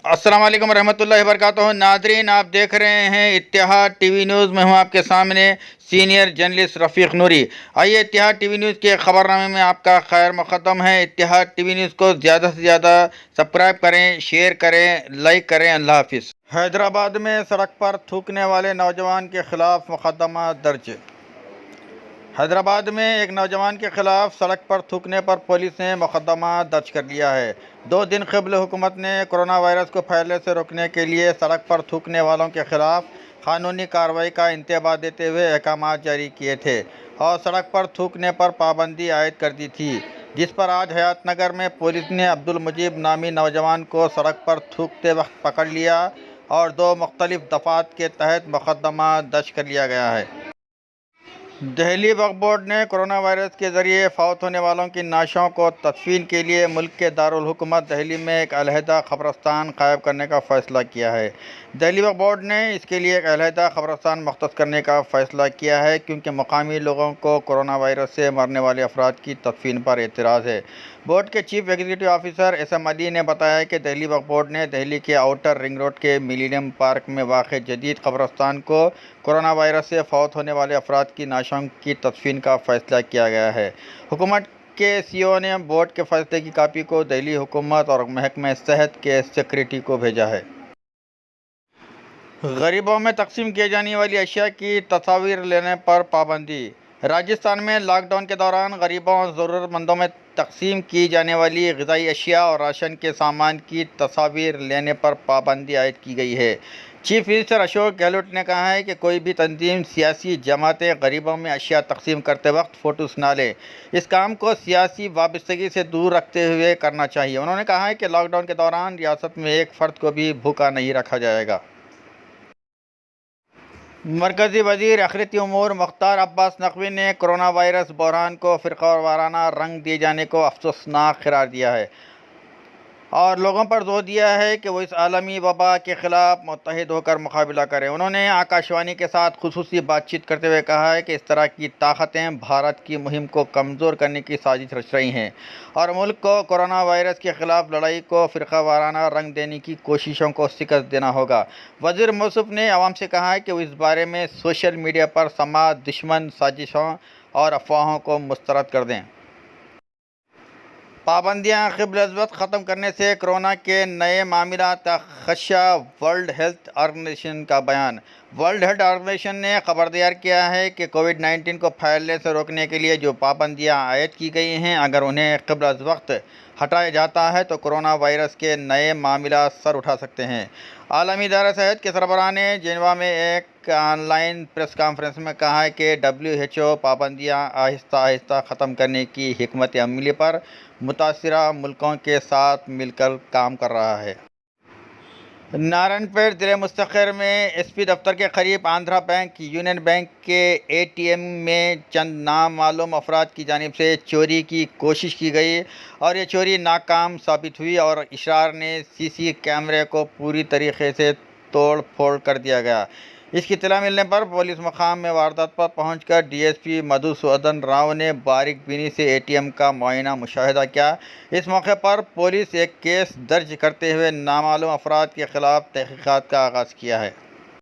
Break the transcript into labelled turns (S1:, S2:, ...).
S1: السلام علیکم ورحمۃ اللہ وبرکاتہ۔ ناظرین، آپ دیکھ رہے ہیں اتحاد ٹی وی نیوز میں ہوں آپ کے سامنے سینئر جرنلسٹ رفیق نوری۔ آئیے اتحاد ٹی وی نیوز کے خبر نامے میں آپ کا خیر مقدم ہے۔ اتحاد ٹی وی نیوز کو زیادہ سے زیادہ سبسکرائب کریں، شیئر کریں، لائک کریں۔ اللہ حافظ۔ حیدرآباد میں سڑک پر تھوکنے والے نوجوان کے خلاف مقدمہ درج۔ حیدرآباد میں ایک نوجوان کے خلاف سڑک پر تھوکنے پر پولیس نے مقدمہ درج کر لیا ہے۔ 2 دن قبل حکومت نے کورونا وائرس کو پھیلنے سے روکنے کے لیے سڑک پر تھوکنے والوں کے خلاف قانونی کارروائی کا انتباہ دیتے ہوئے احکامات جاری کیے تھے اور سڑک پر تھوکنے پر پابندی عائد کر دی تھی، جس پر آج حیات نگر میں پولیس نے عبدالمجید نامی نوجوان کو سڑک پر تھوکتے وقت پکڑ لیا اور 2 مختلف دفعات کے تحت مقدمہ درج کر لیا گیا ہے۔ دہلی وقف بورڈ نے کورونا وائرس کے ذریعے فوت ہونے والوں کی نعشوں کو تدفین کے لیے ملک کے دارالحکومت دہلی میں ایک علیحدہ قبرستان قائم کرنے کا فیصلہ کیا ہے۔ دہلی وقف بورڈ نے اس کے لیے ایک علیحدہ قبرستان مختص کرنے کا فیصلہ کیا ہے کیونکہ مقامی لوگوں کو کورونا وائرس سے مرنے والے افراد کی تدفین پر اعتراض ہے۔ بورڈ کے chief executive officer S M Ali نے بتایا کہ دہلی وقف بورڈ نے دہلی کے آؤٹر رنگ روڈ کے ملینیم پارک میں واقع جدید قبرستان کو کورونا وائرس سے فوت ہونے والے افراد کی نعشوں کی تدفین کا فیصلہ کیا گیا ہے۔ حکومت کے سی او نے بورڈ کے فیصلے کی کاپی کو دہلی حکومت اور محکمہ صحت کے سیکریٹری کو بھیجا ہے۔ غریبوں میں تقسیم کی جانے والی اشیاء کی تصاویر لینے پر پابندی۔ راجستھان میں لاک ڈاؤن کے دوران غریبوں اور ضرورت مندوں میں تقسیم کی جانے والی غذائی اشیاء اور راشن کے سامان کی تصاویر لینے پر پابندی عائد کی گئی ہے۔ چیف منسٹر اشوک گہلوٹ نے کہا ہے کہ کوئی بھی تنظیم، سیاسی جماعتیں غریبوں میں اشیاء تقسیم کرتے وقت فوٹوز نہ لیں۔ اس کام کو سیاسی وابستگی سے دور رکھتے ہوئے کرنا چاہیے۔ انہوں نے کہا ہے کہ لاک ڈاؤن کے دوران ریاست میں ایک فرد کو بھی بھوکا نہیں رکھا جائے گا۔ مرکزی وزیر اقلیتی امور مختار عباس نقوی نے کورونا وائرس بحران کو فرقہ وارانہ رنگ دیے جانے کو افسوسناک قرار دیا ہے اور لوگوں پر زور دیا ہے کہ وہ اس عالمی وبا کے خلاف متحد ہو کر مقابلہ کریں۔ انہوں نے آکاشوانی کے ساتھ خصوصی بات چیت کرتے ہوئے کہا ہے کہ اس طرح کی طاقتیں بھارت کی مہم کو کمزور کرنے کی سازش رچ رہی ہیں اور ملک کو کورونا وائرس کے خلاف لڑائی کو فرقہ وارانہ رنگ دینے کی کوششوں کو شکست دینا ہوگا۔ وزیر موصوف نے عوام سے کہا ہے کہ وہ اس بارے میں سوشل میڈیا پر سماعت دشمن سازشوں اور افواہوں کو مسترد کر دیں۔ پابندیاں قبل از وقت ختم کرنے سے کورونا کے نئے معاملات کا خدشہ، ورلڈ ہیلتھ آرگنائزیشن کا بیان۔ ورلڈ ہیلتھ آرگنائزیشن نے خبردار کیا ہے کہ کووڈ-19 کو پھیلنے سے روکنے کے لیے جو پابندیاں عائد کی گئی ہیں، اگر انہیں قبل از وقت ہٹایا جاتا ہے تو کورونا وائرس کے نئے معاملات سر اٹھا سکتے ہیں۔ عالمی ادارہ صحت کے سربراہ نے جنیوا میں ایک آن لائن پریس کانفرنس میں کہا ہے کہ WHO پابندیاں آہستہ آہستہ ختم کرنے کی حکمت عملی پر متاثرہ ملکوں کے ساتھ مل کر کام کر رہا ہے۔ نارائن پیٹ ضلع مستقر میں ایس پی دفتر کے قریب آندھرا بینک یونین بینک کے اے ٹی ایم میں چند نامعلوم افراد کی جانب سے چوری کی کوشش کی گئی اور یہ چوری ناکام ثابت ہوئی اور اشرار نے سی سی کیمرے کو پوری طریقے سے توڑ پھوڑ کر دیا گیا۔ اس کی اطلاع ملنے پر پولیس مقام میں واردات پر پہنچ کر ڈی ایس پی مدھوسودن راؤ نے باریک بینی سے اے ٹی ایم کا معائنہ مشاہدہ کیا۔ اس موقع پر پولیس ایک کیس درج کرتے ہوئے نامعلوم افراد کے خلاف تحقیقات کا آغاز کیا ہے۔